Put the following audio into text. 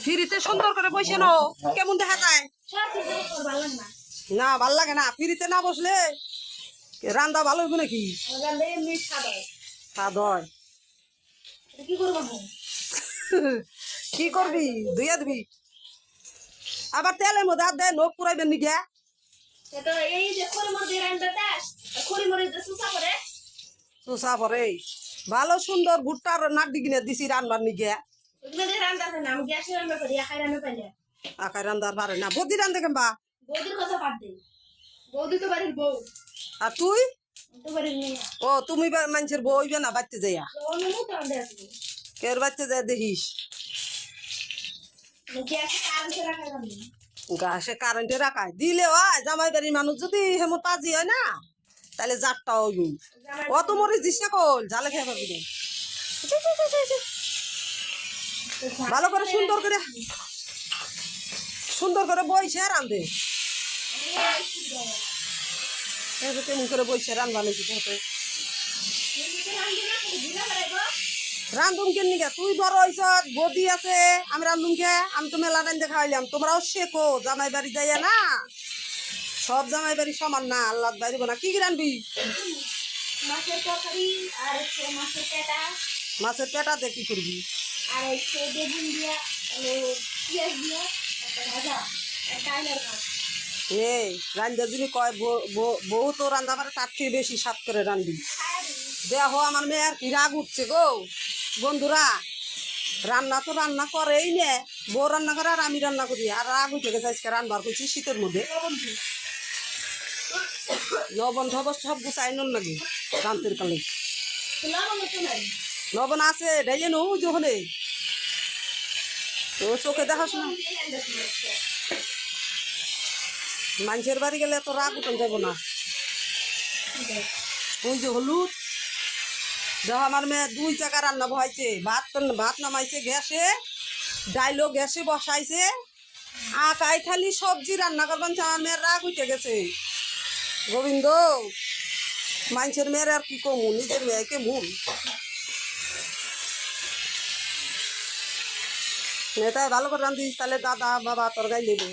ফ্রিতে সুন্দর করে বসে নাও, কেমন দেখা যায় না? ভাল লাগে না ফ্রিতে না বসলে। রান্না ভালো হইব নাকি? স্বাদ হয়। কি করবি? ধুইয়া দিবি আবার তেলের মধ্যে হাত দেয়, নখ পুরাইবেন নি গিয়া। চুষা পরে ভালো সুন্দর ভুট্টার নাড্ডি কিনে দিছি রান্নার নি গিয়া। আকাই রান্দার পারে না, বৌদি রান্ধে কেমবা? আর তুই? ও তুমি মানুষের বউ হইবে না বাচ্চা যাইয়া? কেউ বাচ্চা যায় দেখিস। গাছে কারেন্টে রাখায় দিলে হয়, জামাই বাড়ির মানুষ যদি হেমো পাজি হয় না তাহলে জাতটা হইব। অত মরিচ দিস না কল, ঝালে খেয়ে পাবি না। ভালো করে সুন্দর করে বইছে রান্ধে। কেমন করে বইছে রান্ধবা নাকি? রান্ধুম কেন নিকা? তুই বড় হইছ, বদি আছে, আমি রান্ধুম কে? আমি তো মেলা রান্ধে খাওয়াইলাম, তোমরাও শেখো। জামাই বাড়ি যাইয়া না, সব জামাই বাড়ি সমান না, আল্লাহ বাইরিব না। কি কি রান্ধবি? মাছের তরকারি আর মাছের পেটা। মাছের পেটা দিয়ে কি করবি? আর বেগুন দিয়া পেঁয়াজ দিয়া একটা ভাজা, ডাইলের ভাত। এই রান্ধা যদি কয় বউ তো রান্ধা পারে, তার চেয়ে বেশি স্বাদ করে রান্ধবি। দেখো আমার মেয়ের কি রাগ উঠছে গো বন্ধুরা। রান্না তো রান্না করেই নে, বউ রান্না করে আর আমি রান্না করি, আর রাগ উঠে গেছে আজকে রান্নার করছি শীতের মধ্যে। লবণ ঠবস সব গুছাই নন নাকি রান্তের কালে? লবণ আছে ঢেলে নো যখন তো চোখে দেখাস না। মানুষের বাড়ি গেলে তো রাগ উঠন যাব না। ওই যে হলুদ দেখো আমার মেয়ে 2 জায়গা রান্না বহাইছে, ভাত নামাইছে গ্যাসে, ডাইলও গ্যাসে বসাইছে, আকাই খালি সবজি রান্না করবেন। আমার মেয়ের রাগ উঠে গেছে গোবিন্দ। মানুষের মেয়ের আর কি কমু, নিজের মেয়েকে মুন নেতায় ভালো করে রান্ধিস, তাহলে দাদা বাবা তোর গাই নেবে।